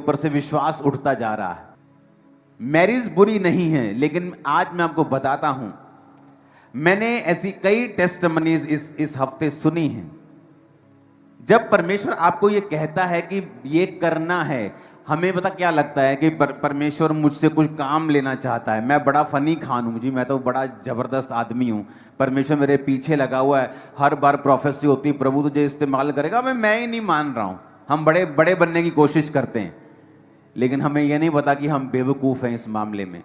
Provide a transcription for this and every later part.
ऊपर से विश्वास उठता जा रहा है। मैरिज बुरी नहीं है, लेकिन आज मैं आपको बताता हूं, मैंने ऐसी कई टेस्टिमनीज इस हफ्ते सुनी हैं। जब परमेश्वर आपको ये कहता है कि ये करना है, हमें पता क्या लगता है कि परमेश्वर मुझसे कुछ काम लेना चाहता है। मैं बड़ा फनी खान हूं जी, मैं तो बड़ा जबरदस्त आदमी हूं, परमेश्वर मेरे पीछे लगा हुआ है। हर बार प्रोफेसी होती, प्रभु तुझे इस्तेमाल करेगा। मैं ही नहीं मान रहा हूं। हम बड़े बड़े बनने की कोशिश करते हैं, लेकिन हमें यह नहीं पता कि हम बेवकूफ हैं इस मामले में।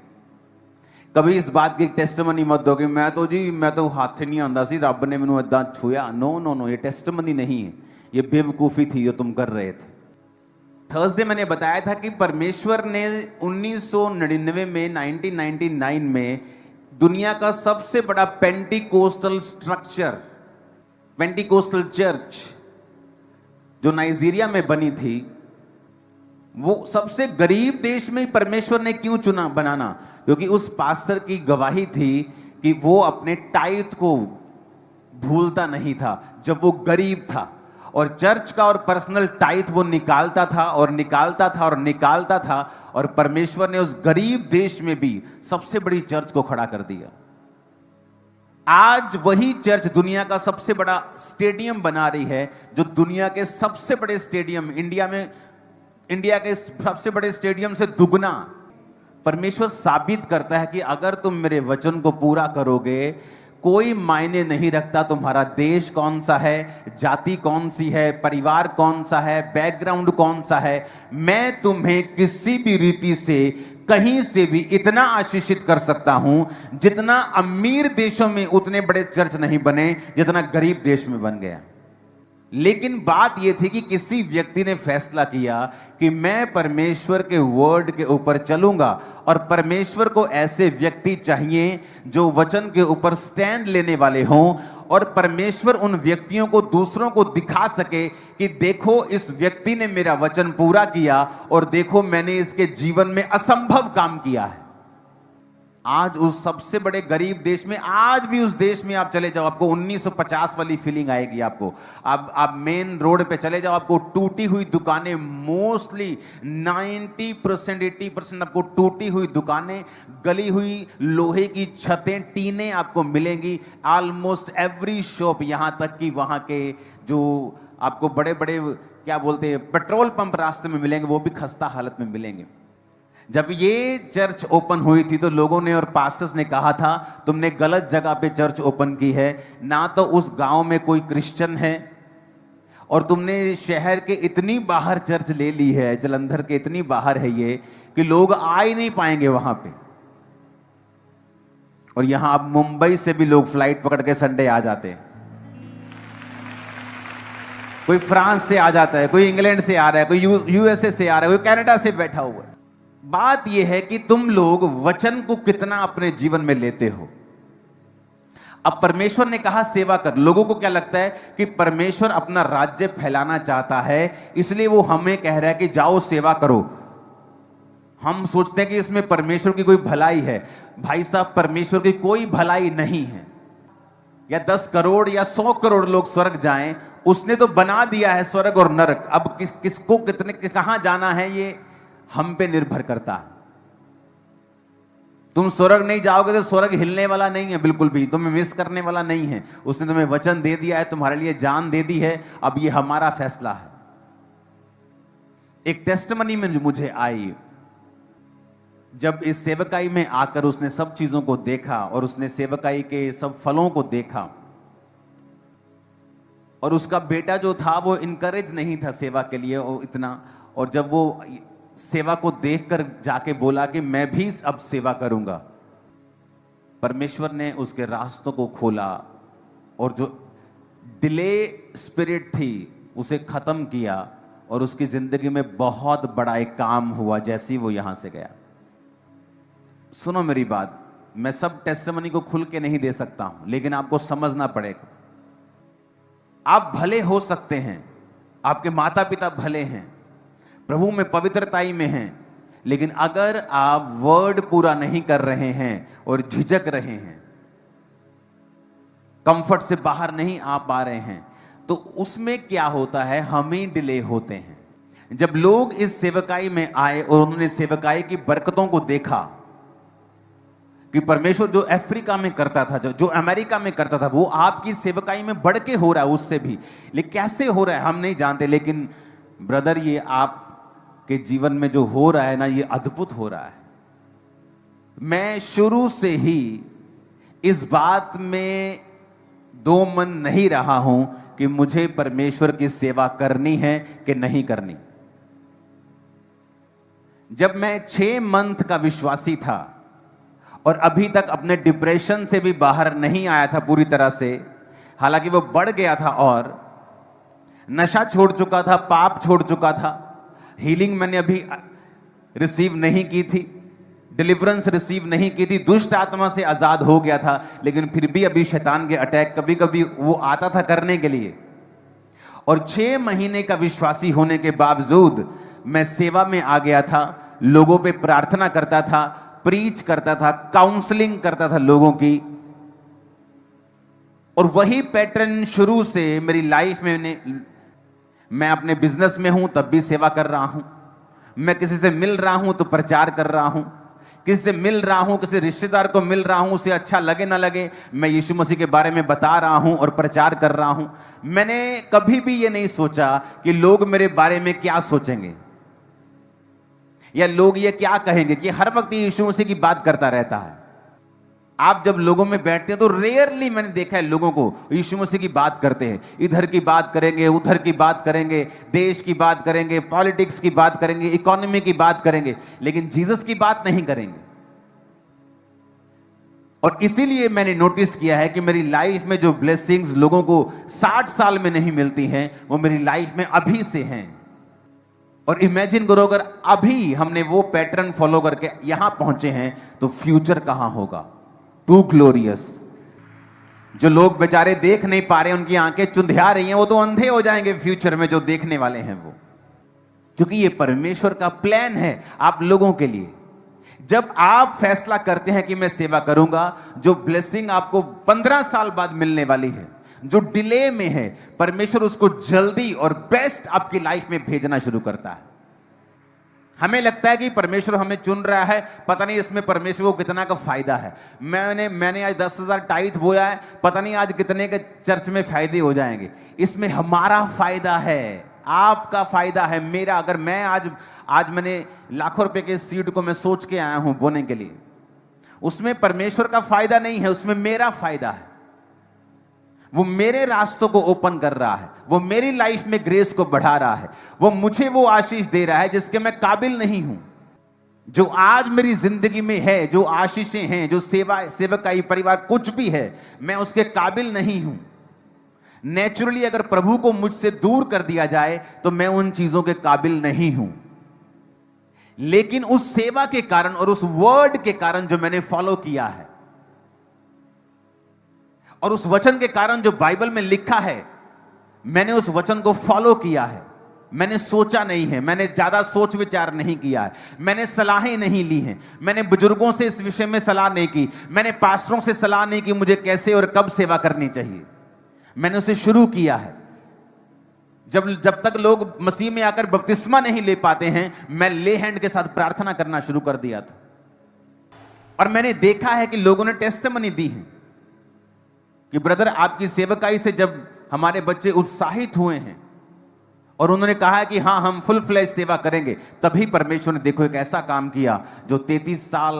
कभी इस बात की टेस्टमनी मत दो कि मैं तो हाथ नहीं आंदा सी, रब ने मैनू इदां छुया। नो नो नो, ये टेस्टमनी नहीं है, ये बेवकूफी थी जो तुम कर रहे थे। थर्सडे मैंने बताया था कि परमेश्वर ने 1999 में 1999 में दुनिया का सबसे बड़ा पेंटिकोस्टल स्ट्रक्चर, पेंटिकोस्टल चर्च जो नाइजीरिया में बनी थी, वो सबसे गरीब देश में परमेश्वर ने क्यों चुना बनाना? क्योंकि उस पास्टर की गवाही थी कि वो अपने टाइथ को भूलता नहीं था जब वो गरीब था, और चर्च का और पर्सनल टाइथ वो निकालता था और निकालता था और निकालता था, और परमेश्वर ने उस गरीब देश में भी सबसे बड़ी चर्च को खड़ा कर दिया। आज वही चर्च दुनिया का सबसे बड़ा स्टेडियम बना रही है, जो दुनिया के सबसे बड़े स्टेडियम, इंडिया के सबसे बड़े स्टेडियम से दुगना। परमेश्वर साबित करता है कि अगर तुम मेरे वचन को पूरा करोगे, कोई मायने नहीं रखता तुम्हारा देश कौन सा है, जाति कौन सी है, परिवार कौन सा है, बैकग्राउंड कौन सा है, मैं तुम्हें किसी भी रीति से कहीं से भी इतना आशीषित कर सकता हूं जितना अमीर देशों में उतने बड़े चर्च नहीं बने जितना गरीब देश में बन गया। लेकिन बात यह थी कि किसी व्यक्ति ने फैसला किया कि मैं परमेश्वर के वर्ड के ऊपर चलूंगा, और परमेश्वर को ऐसे व्यक्ति चाहिए जो वचन के ऊपर स्टैंड लेने वाले हों, और परमेश्वर उन व्यक्तियों को दूसरों को दिखा सके कि देखो इस व्यक्ति ने मेरा वचन पूरा किया, और देखो मैंने इसके जीवन में असंभव काम किया है। आज उस सबसे बड़े गरीब देश में, आज भी उस देश में आप चले जाओ, आपको 1950 वाली फीलिंग आएगी। आपको आप मेन रोड पे चले जाओ, आपको टूटी हुई दुकानें, मोस्टली 90% 80% आपको टूटी हुई दुकानें, गली हुई लोहे की छतें, टीने आपको मिलेंगी। ऑलमोस्ट एवरी शॉप, यहां तक कि वहां के जो आपको बड़े बड़े क्या बोलते हैं पेट्रोल पंप रास्ते में मिलेंगे, वो भी खस्ता हालत में मिलेंगे। जब ये चर्च ओपन हुई थी तो लोगों ने और पास्टर्स ने कहा था तुमने गलत जगह पे चर्च ओपन की है, ना तो उस गांव में कोई क्रिश्चियन है, और तुमने शहर के इतनी बाहर चर्च ले ली है, जलंधर के इतनी बाहर है ये कि लोग आ ही नहीं पाएंगे वहां पे। और यहां अब मुंबई से भी लोग फ्लाइट पकड़ के संडे आ जाते हैं, कोई फ्रांस से आ जाता है, कोई इंग्लैंड से आ रहा है, कोई यूएसए से आ रहा है, कोई कनाडा से बैठा हुआ है। बात यह है कि तुम लोग वचन को कितना अपने जीवन में लेते हो। अब परमेश्वर ने कहा सेवा कर। लोगों को क्या लगता है कि परमेश्वर अपना राज्य फैलाना चाहता है, इसलिए वो हमें कह रहा है कि जाओ सेवा करो। हम सोचते हैं कि इसमें परमेश्वर की कोई भलाई है। भाई साहब, परमेश्वर की कोई भलाई नहीं है। या 10 करोड़ या 100 करोड़ लोग स्वर्ग जाएं, उसने तो बना दिया है स्वर्ग और नरक। अब किसको कितने कहां जाना है ये हम पे निर्भर करता है। तुम स्वर्ग नहीं जाओगे तो स्वर्ग हिलने वाला नहीं है, बिल्कुल भी तुम्हें मिस करने वाला नहीं है। उसने तुम्हें वचन दे दिया है, तुम्हारे लिए जान दे दी है। अब ये हमारा फैसला है। एक टेस्टमनी में मुझे आई, जब इस सेवकाई में आकर उसने सब चीजों को देखा और उसने सेवकाई के सब फलों को देखा, और उसका बेटा जो था वो इनकरेज नहीं था सेवा के लिए इतना, और जब वो सेवा को देखकर जाके बोला कि मैं भी अब सेवा करूंगा, परमेश्वर ने उसके रास्तों को खोला और जो डिले स्पिरिट थी उसे खत्म किया, और उसकी जिंदगी में बहुत बड़ा एक काम हुआ जैसे ही वो यहां से गया। सुनो मेरी बात, मैं सब टेस्टिमनी को खुल के नहीं दे सकता हूं, लेकिन आपको समझना पड़ेगा। आप भले हो सकते हैं, आपके माता पिता भले हैं, प्रभु में पवित्रताई में हैं, लेकिन अगर आप वर्ड पूरा नहीं कर रहे हैं और झिझक रहे हैं, कंफर्ट से बाहर नहीं आ पा रहे हैं, तो उसमें क्या होता है, हम ही डिले होते हैं। जब लोग इस सेवकाई में आए और उन्होंने सेवकाई की बरकतों को देखा कि परमेश्वर जो अफ्रीका में करता था, जो अमेरिका में करता था, वो आपकी सेवकाई में बढ़ के हो रहा है उससे भी। लेकिन कैसे हो रहा है हम नहीं जानते, लेकिन ब्रदर ये आपके जीवन में जो हो रहा है ना, ये अद्भुत हो रहा है। मैं शुरू से ही इस बात में दो मन नहीं रहा हूं कि मुझे परमेश्वर की सेवा करनी है कि नहीं करनी। जब मैं 6 मंथ का विश्वासी था और अभी तक अपने डिप्रेशन से भी बाहर नहीं आया था पूरी तरह से, हालांकि वो बढ़ गया था और नशा छोड़ चुका था, पाप छोड़ चुका था, हीलिंग मैंने अभी रिसीव नहीं की थी, डिलीवरेंस रिसीव नहीं की थी, दुष्ट आत्मा से आजाद हो गया था, लेकिन फिर भी अभी शैतान के अटैक कभी कभी वो आता था करने के लिए। और 6 महीने का विश्वासी होने के बावजूद मैं सेवा में आ गया था, लोगों पे प्रार्थना करता था, प्रीच करता था, काउंसलिंग करता था लोगों की। और वही पैटर्न शुरू से मेरी लाइफ में, मैं अपने बिजनेस में हूं तब भी सेवा कर रहा हूं, मैं किसी से मिल रहा हूं तो प्रचार कर रहा हूं, किसी से मिल रहा हूं, किसी रिश्तेदार को मिल रहा हूं, उसे अच्छा लगे ना लगे, मैं यीशु मसीह के बारे में बता रहा हूं और प्रचार कर रहा हूं। मैंने कभी भी ये नहीं सोचा कि लोग मेरे बारे में क्या सोचेंगे या लोग ये क्या कहेंगे, कि हर वक्त यीशु मसीह की बात करता रहता है। आप जब लोगों में बैठते हैं तो रेयरली मैंने देखा है लोगों को यीशु मसीह की बात करते हैं। इधर की बात करेंगे, उधर की बात करेंगे, देश की बात करेंगे, पॉलिटिक्स की बात करेंगे, इकोनॉमी की बात करेंगे, लेकिन जीसस की बात नहीं करेंगे। और इसीलिए मैंने नोटिस किया है कि मेरी लाइफ में जो ब्लेसिंग्स लोगों को 60 साल में नहीं मिलती हैं, वो मेरी लाइफ में अभी से हैं। और इमेजिन करो, अगर अभी हमने वो पैटर्न फॉलो करके यहां पहुंचे हैं तो फ्यूचर कहां होगा। Too glorious. जो लोग बेचारे देख नहीं पा रहे, उनकी आंखें चुंधिया रही हैं, वो तो अंधे हो जाएंगे फ्यूचर में जो देखने वाले हैं वो, क्योंकि ये परमेश्वर का प्लान है आप लोगों के लिए। जब आप फैसला करते हैं कि मैं सेवा करूंगा, जो ब्लेसिंग आपको 15 साल बाद मिलने वाली है, जो डिले में है, परमेश्वर उसको जल्दी और बेस्ट आपकी लाइफ में भेजना शुरू करता है। हमें लगता है कि परमेश्वर हमें चुन रहा है, पता नहीं इसमें परमेश्वर को कितना का फायदा है। मैंने आज 10,000 टाइट बोया है, पता नहीं आज कितने के चर्च में फायदे हो जाएंगे। इसमें हमारा फायदा है, आपका फायदा है, मेरा। अगर मैं आज मैंने लाखों रुपए के सीड को मैं सोच के आया हूं बोने के लिए, उसमें परमेश्वर का फायदा नहीं है, उसमें मेरा फायदा है। वो मेरे रास्तों को ओपन कर रहा है, वो मेरी लाइफ में ग्रेस को बढ़ा रहा है, वो मुझे वो आशीष दे रहा है जिसके मैं काबिल नहीं हूं। जो आज मेरी जिंदगी में है, जो आशीषें हैं, जो सेवकाई परिवार कुछ भी है, मैं उसके काबिल नहीं हूं। नेचुरली अगर प्रभु को मुझसे दूर कर दिया जाए तो मैं उन चीजों के काबिल नहीं हूं। लेकिन उस सेवा के कारण और उस वर्ड के कारण जो मैंने फॉलो किया है, और उस वचन के कारण जो बाइबल में लिखा है, मैंने उस वचन को फॉलो किया है। मैंने सोचा नहीं है, मैंने ज्यादा सोच विचार नहीं किया है, मैंने सलाहें नहीं ली हैं, मैंने बुजुर्गों से इस विषय में सलाह नहीं की, मैंने पास्टरों से सलाह नहीं की मुझे कैसे और कब सेवा करनी चाहिए। मैंने उसे शुरू किया है। जब तक लोग मसीह में आकर बपतिस्मा नहीं ले पाते हैं, मैं ले हैंड के साथ प्रार्थना करना शुरू कर दिया था। और मैंने देखा है कि लोगों ने टेस्टिमनी दी है कि ब्रदर आपकी सेवकाई से जब हमारे बच्चे उत्साहित हुए हैं और उन्होंने कहा कि हाँ हम फुल फ्लैश सेवा करेंगे, तभी परमेश्वर ने देखो एक ऐसा काम किया जो 33 साल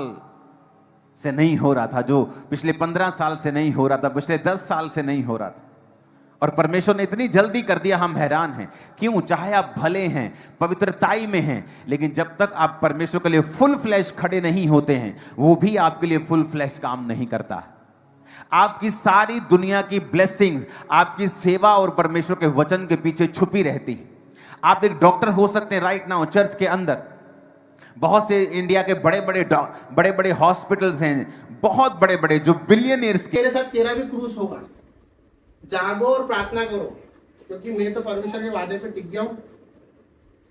से नहीं हो रहा था, जो पिछले 15 साल से नहीं हो रहा था, पिछले 10 साल से नहीं हो रहा था। और परमेश्वर ने इतनी जल्दी कर दिया, हम हैरान हैं। क्यों? चाहे आप भले हैं, पवित्रताई में हैं, लेकिन जब तक आप परमेश्वर के लिए फुल फ्लैश खड़े नहीं होते हैं, वो भी आपके लिए फुल फ्लैश काम नहीं करता है। आपकी सारी दुनिया की ब्लेसिंग्स आपकी सेवा और परमेश्वर के वचन के पीछे छुपी रहती है। आप एक डॉक्टर हो सकते हैं राइट नाउ चर्च के अंदर, बहुत से इंडिया के बड़े बड़े हॉस्पिटल्स हैं, बहुत बड़े बड़े जो बिलियनियर्स के। मेरे साथ तेरा भी क्रूस होगा। जागो और प्रार्थना करो, क्योंकि मैं तो परमेश्वर के वादे पे टिक गया हूँ।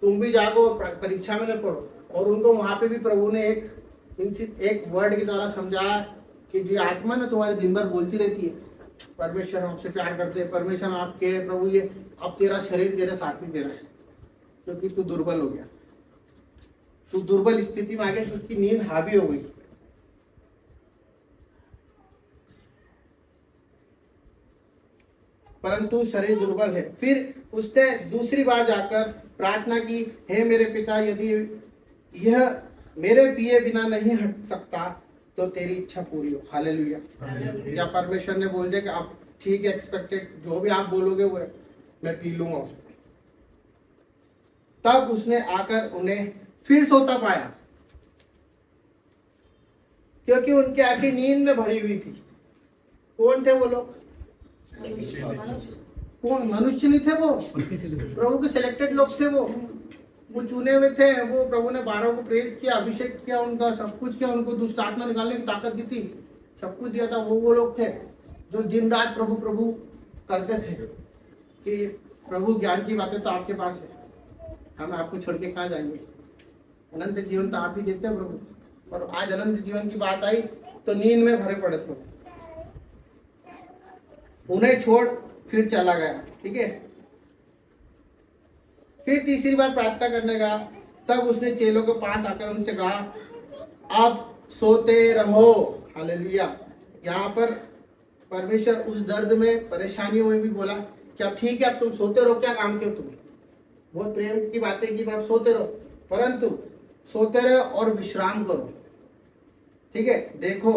तुम भी जागो और परीक्षा में न पढ़ो। और उनको वहां पे भी प्रभु ने एक वर्ड के द्वारा समझाया कि जो आत्मा ना तुम्हारे दिन भर बोलती रहती है, परमेश्वर हमसे प्यार करते हैं, परमेश्वर आपके प्रभु, ये अब तेरा शरीर तेरे साथ में दे रहा है, क्योंकि तू दुर्बल हो गया, तू दुर्बल स्थिति में आ गया क्योंकि नींद हावी हो गई। परंतु शरीर दुर्बल है। फिर उसने दूसरी बार जाकर प्रार्थना की, हे मेरे पिता, यदि यह मेरे पिए बिना नहीं हट सकता तो तेरी इच्छा पूरी हो। हालेलुया। या परमेश्वर ने बोल दिया कि आप ठीक है, एक्सपेक्टेड जो भी आप बोलोगे वो मैं पी लूंगा उसको। तब उसने आकर उन्हें फिर सोता पाया, क्योंकि उनकी आंखें नींद में भरी हुई थी। कौन थे वो लोग? कौन? मनुष्य नहीं थे वो, प्रभु के सिलेक्टेड लोग थे। वो चुने हुए थे। वो प्रभु ने 12 को प्रेरित किया, अभिषेक किया, उनका सब कुछ किया, उनको दुष्ट आत्मा निकालने की ताकत दी थी, सब कुछ दिया था। वो लोग थे जो दिन रात प्रभु प्रभु करते थे कि प्रभु ज्ञान की बातें तो आपके पास है, हम आपको छोड़ के कहाँ जाएंगे, अनंत जीवन तो आप ही देते हैं प्रभु। और आज अनंत जीवन की बात आई तो नींद में भरे पड़े थे। उन्हें छोड़ फिर चला गया। ठीक है। फिर तीसरी बार प्रार्थना करने गया। तब उसने चेलों के पास आकर उनसे कहा, अब सोते रहो। हालेलुया। यहाँ पर परमेश्वर उस दर्द में, परेशानियों में भी बोला कि अब ठीक है, अब तुम सोते रहो, क्या काम क्यों? तुम बहुत प्रेम की बातें की, पर अब सोते रहो, परंतु सोते रहो और विश्राम करो। ठीक है। देखो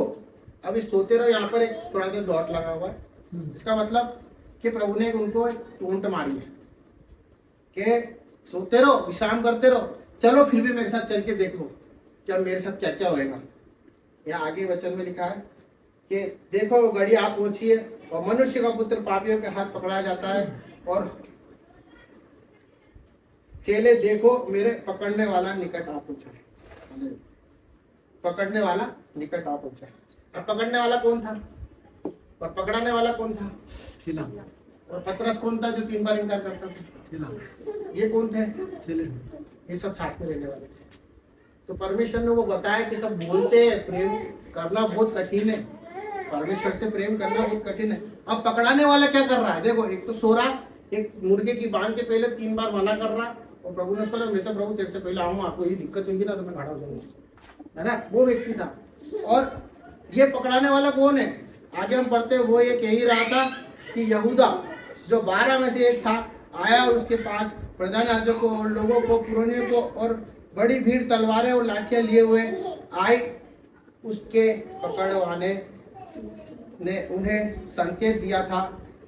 अब इस सोते रहो यहाँ पर एक थोड़ा सा डॉट लगा हुआ है। इसका मतलब कि प्रभु ने उनको एक टोंट मारी है कि सोते रहो, विश्राम करते रहो, चलो फिर भी मेरे साथ चल के देखो क्या मेरे साथ क्या क्या होएगा। यहाँ आगे वचन में लिखा है कि देखो घड़ी आप पहुंची है और मनुष्य का पुत्र पापियों के हाथ पकड़ा जाता है, और चेले देखो मेरे पकड़ने वाला निकट आ पहुंचा है। पकड़ने वाला निकट आ पहुंचा है। अब पकड़ने वाला कौन था और पकड़ाने वाला कौन था? और पतरस कौन था जो 3 बार इनकार करता था? ये कौन थे? ये सब साथ में रहने वाले थे। तो परमेश्वर ने वो बताया कि सब बोलते हैं प्रेम करना बहुत कठिन है, परमेश्वर से प्रेम करना बहुत कठिन है। अब पकड़ाने वाला क्या कर रहा है? देखो, एक तो सो रहा, एक मुर्गे की बांध के पहले 3 बार मना कर रहा, और प्रभु ने बोला मैं तो प्रभु तेरे से पहले आऊंगा, आपको ये दिक्कत होगी ना तो मैं खड़ा हो जाऊंगा, है ना? वो व्यक्ति था। और ये पकड़ाने वाला कौन है? आगे हम पढ़ते हैं, वो एक यही रहा था कि यहूदा जो 12 में से एक था, आया उसके पास प्रधान याजकों और लोगों को, पुरोहितों को, और बड़ी भीड़ तलवारें और लाठियां लिए हुए आई। उसके पकड़वाने ने उन्हें संकेत दिया था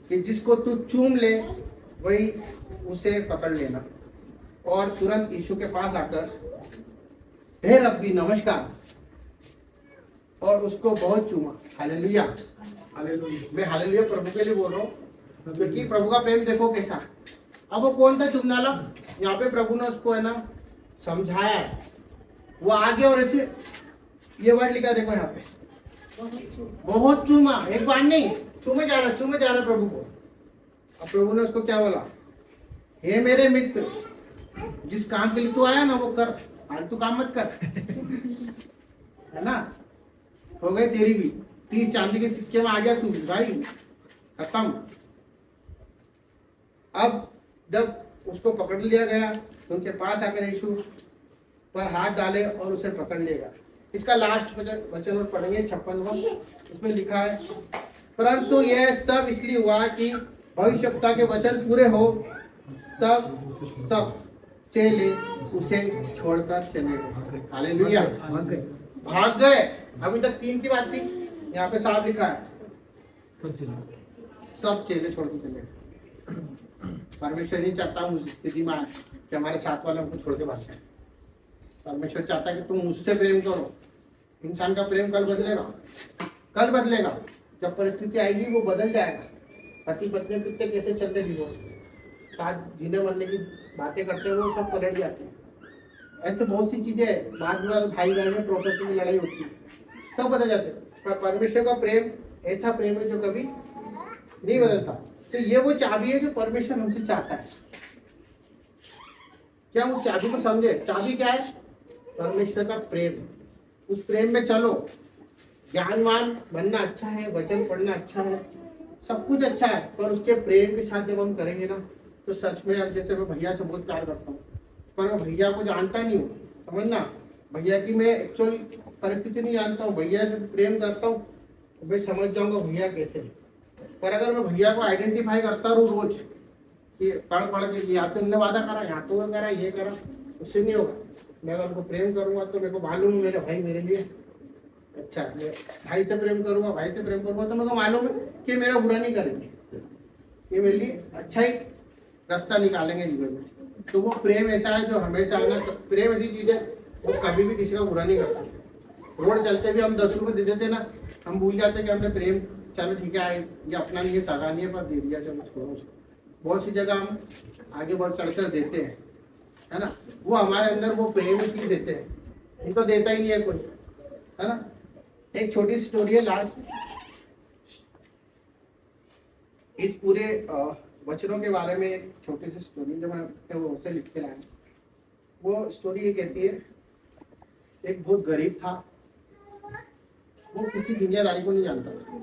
कि जिसको तू चूम ले वही उसे पकड़ लेना। और तुरंत यीशु के पास आकर, हे रब्बी नमस्कार, और उसको बहुत चूमा। हालेलुया। हालेलुया। मैं हालेलुया प्रभु के लिए बोल रहा हूँ, क्योंकि प्रभु का प्रेम देखो कैसा। अब वो कौन था चूमने वाला? यहाँ पे प्रभु ने उसको है ना समझाया। वो आगे और ऐसे ये वर्ड लिखा, देखो यहाँ पे, बहुत चूमा। एक बार नहीं, चूमे जा रहा प्रभु को। अब प्रभु ने उसको क्या बोला? हे मेरे मित्र, जिस काम के लिए तू आया ना वो कर, फालतू काम मत कर, है ना? हो गई तेरी भी 30 चांदी के सिक्के में आ गया तू भाई, खत्म। अब जब उसको पकड़ लिया गया तो उनके पास आकर यीशु पर हाथ डाले और उसे पकड़ लेगा। इसका लास्ट वचन और पढ़ेंगे 56वां। इसमें लिखा है, परंतु यह सब इसलिए हुआ कि भविष्यवक्ता के वचन पूरे हो। सब चेले उसे छोड़कर चले गए। हालेलुया। भाग गए। अभी तक 3 की बात थी, यहाँ पे साफ लिखा है सब चेले छोड़ के चले गए। परमेश्वर नहीं चाहता हम उस स्थिति में आए कि हमारे साथ वाले हमको छोड़ के भाग जाए। परमेश्वर चाहता है कि तुम मुझसे प्रेम करो। इंसान का प्रेम कल बदलेगा। जब परिस्थिति आएगी वो बदल जाएगा। पति पत्नी कितने कैसे चलते डिवोर्स, साथ जीने मरने की बातें करते हैं, वो सब पलट जाते हैं। ऐसे बहुत सी चीजें, बाद में भाई बहन में प्रॉपर्टी की लड़ाई होती है, सब बदल जाते हैं। पर परमेश्वर का प्रेम ऐसा प्रेम है जो कभी नहीं बदलता। तो ये वो चाबी है जो परमेश्वर हमसे चाहता है। क्या उस चाबी को समझे? चाबी क्या है? परमेश्वर का प्रेम। उस प्रेम में चलो। ज्ञानवान बनना अच्छा है, वचन पढ़ना अच्छा है, सब कुछ अच्छा है, पर उसके प्रेम के साथ जब हम करेंगे ना तो सच में, अब जैसे मैं भैया से बहुत प्यार करता हूँ, पर मैं भैया को जानता नहीं हूँ, समझना, भैया की मैं एक्चुअल परिस्थिति नहीं जानता हूँ, भैया से प्रेम करता हूँ तो मैं समझ जाऊंगा भैया कैसे। पर अगर मैं भैया को आइडेंटिफाई करता रहूँ रोज कि पढ़ पढ़ के या तो इनने वादा करा, यहाँ तो वो करा, ये करा, उससे नहीं होगा। मैं अगर उनको प्रेम करूंगा तो मेरे को मालूम मेरे भाई मेरे लिए अच्छा, मैं भाई से प्रेम करूंगा, भाई से प्रेम करूंगा तो मेरे को मालूम है कि मेरा बुरा नहीं करेंगे, ये मेरे लिए अच्छा ही रास्ता निकालेंगे जीवन में। तो वो प्रेम ऐसा है जो हमेशा आना, तो प्रेम ऐसी चीज है वो कभी भी किसी का बुरा नहीं करता। रोड चलते भी हम 10 रुपए दे देते ना, हम भूल जाते कि हमने प्रेम, चलो ठीक है ये अपना नहीं है, सगा नहीं है, पर दे दिया, चलो छोड़ो उसको। बहुत सी जगह हम आगे बढ़ चढ़कर देते हैं, है ना, वो हमारे अंदर वो प्रेम की देते हैं, उनको देता ही नहीं है कोई, है ना। एक छोटी स्टोरी है लास्ट, इस पूरे वचनों के बारे में एक छोटी सी स्टोरी जो मैं वो से लिख के लाया। वो स्टोरी ये कहती है, एक बहुत गरीब था, वो किसी दुनियादारी को नहीं जानता था,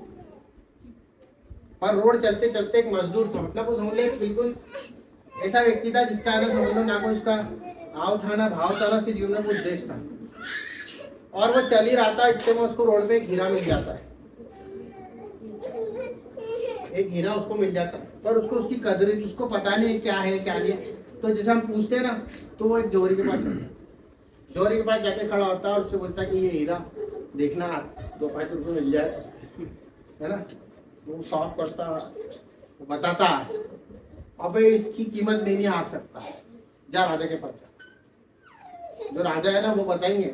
पर रोड चलते चलते एक मजदूर था, मतलब वो समझ लो बिल्कुल ऐसा व्यक्ति था जिसका ना समझ लो ना कोई उसका आव था ना भाव था, उसके जीवन में कुछ उद्देश्य था। और वो चल ही रहा था, इतने में उसको रोड पे एक हीरा मिल जाता है, एक हीरा उसको मिल जाता है, पर उसको उसकी कदर, उसको पता नहीं क्या है क्या नहीं है। तो जैसे हम पूछते हैं ना, तो वो एक जोहरी के पास चलता है, जोहरी के पास जाके खड़ा होता है और उससे बोलता है कि ये हीरा देखना 2-5 रुपए मिल जाए, है ना। वो शौक करता, वो बताता अबे इसकी कीमत मैं नहीं आंक सकता, जा राजा के पास जा। जो राजा है ना वो बताएंगे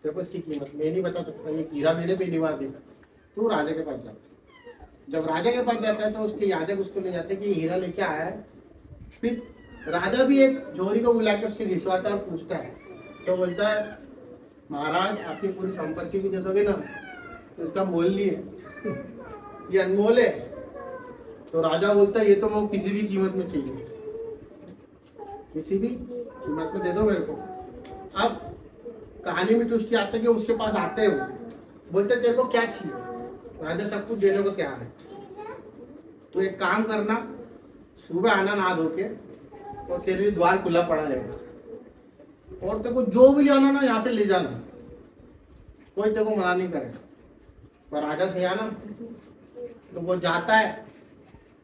देखो इसकी कीमत मैं नहीं बता सकता, ये हीरा मैंने पहली बार देखा। तो राजा के पास जाता है, जब राजा के पास जाता है तो उसके याजक उसको ले जाते हैं कि हीरा लेके आया है। फिर राजा भी एक जोहरी को बुला के उससे घिसवाता है और पूछता है, तो बोलता है महाराज आपकी पूरी संपत्ति भी दे दोगे ना तो इसका मोल नहीं है, ये अनमोल है। तो राजा बोलता है ये तो मैं किसी भी कीमत में चाहिए, किसी भी कीमत में दे दो मेरे को। अब कहानी में ट्विस्ट आता है कि उसके पास आते हैं, वो बोलते तेरे को क्या चाहिए, राजा सब कुछ देने को तैयार है, तो एक काम करना, सुबह आना नहा धो के और तेरे लिए द्वार खुला पड़ा रहेगा, और तेरे को जो भी ले आना ना यहाँ से ले जाना, कोई तेरे को मना नहीं करेगा। पर राजा से आना, तो वो जाता है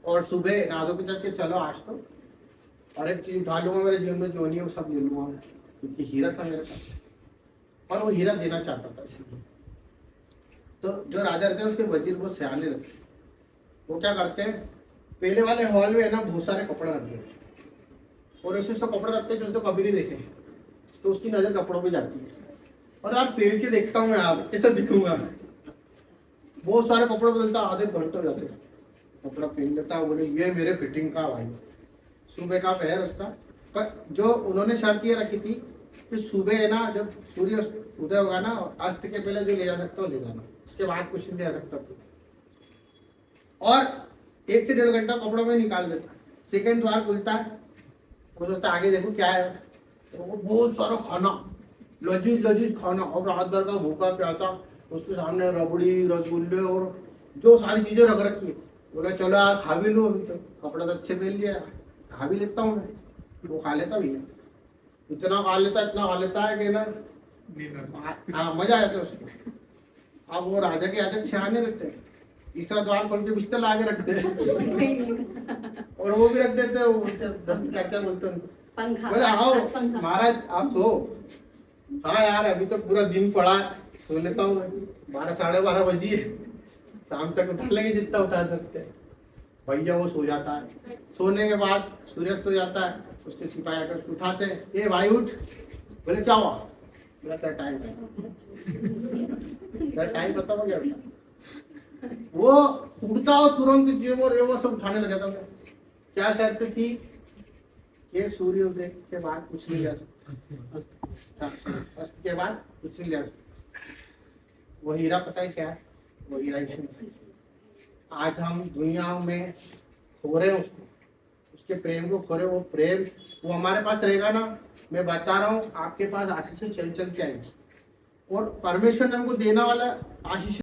और सुबह नहा धो के चल के चलो आज तो, और एक चीज उठा लूंगा मेरे जीवन में जो नहीं है वो सब ले लूंगा मैं, क्योंकि हीरा था मेरे पास, और वो हीरा देना चाहता था इसलिए। तो जो राजा रहते हैं उसके वजीर वो सियाने रहते हैं, वो क्या करते हैं, पहले वाले हॉल में है ना बहुत सारे कपड़े रखते हैं, और ऐसे सब कपड़े रखते हैं जो उसको कभी नहीं देखे, तो उसकी नजर कपड़ों पे जाती है, और यार पहन के देखता हूँ मैं यार कैसा दिखूंगा, बहुत सारे कपड़े बदलता, आधे घंटे हो जाते हैं, कपड़ा पहन लेता है, बोले ये मेरे फिटिंग का भाई, सुबह का पहर उसका। पर जो उन्होंने शर्त ये रखी थी कि सुबह है ना जब सूर्य उदय होगा ना, अस्त के पहले जो ले जा सकता हो ले जाना, उसके बाद कुछ नहीं ले जा सकता। और 1 से 1.5 घंटा कपड़ों में निकाल देता, सेकंड द्वार खुलता है, वो सोचता आगे देखो क्या है, तो वो बहुत सारा खाना, लजीज लजीज खाना, और रात भर का भूखा प्यासा, उसके सामने रबड़ी रसगुल्ले और जो सारी चीजें रख रखी है, बोला चलो यार खा भी लो, अभी तो कपड़ा तो अच्छे पहन लिया, खा भी लेता हूँ मैं। वो खा लेता भी है, इतना खा लेता है कि ना हाँ मजा आ जाता है उसको। अब वो राजा के याजक सियाने रहते हैं, तीसरा द्वार खोल के बिस्तर ला के रखते हैं और वो भी रख देते हैं, वो दस्त करते बोलते हैं बोले आओ महाराज आप सो। हाँ यार अभी तो पूरा दिन पड़ा है, सो लेता हूँ मैं, 12-12:30 बजी है, शाम तक उठा लेंगे जितना उठा सकते हैं। भैया वो सो जाता है, सोने के बाद सूर्यास्त हो जाता है, उसके सिपाही आकर उसको उठाते हैं, ये भाई उठ। बोले क्या हुआ, बोला सर टाइम सर टाइम पता हो गया। वो उठता हो तुरंत जेब और वो सब उठाने लगा था। क्या शर्त थी कि सूर्योदय के बाद कुछ नहीं ले सकता, अस्त के बाद कुछ नहीं ले सकता। वो हीरा पता है क्या है, वो हीरा आज हम दुनिया में खो रहे हैं उसको, उसके प्रेम को खो रहे, वो प्रेम वो हमारे पास रहेगा ना, मैं बता रहा हूँ आपके पास आशीष चल चल के आएगी, और परमेश्वर ने हमको देना वाला आशीष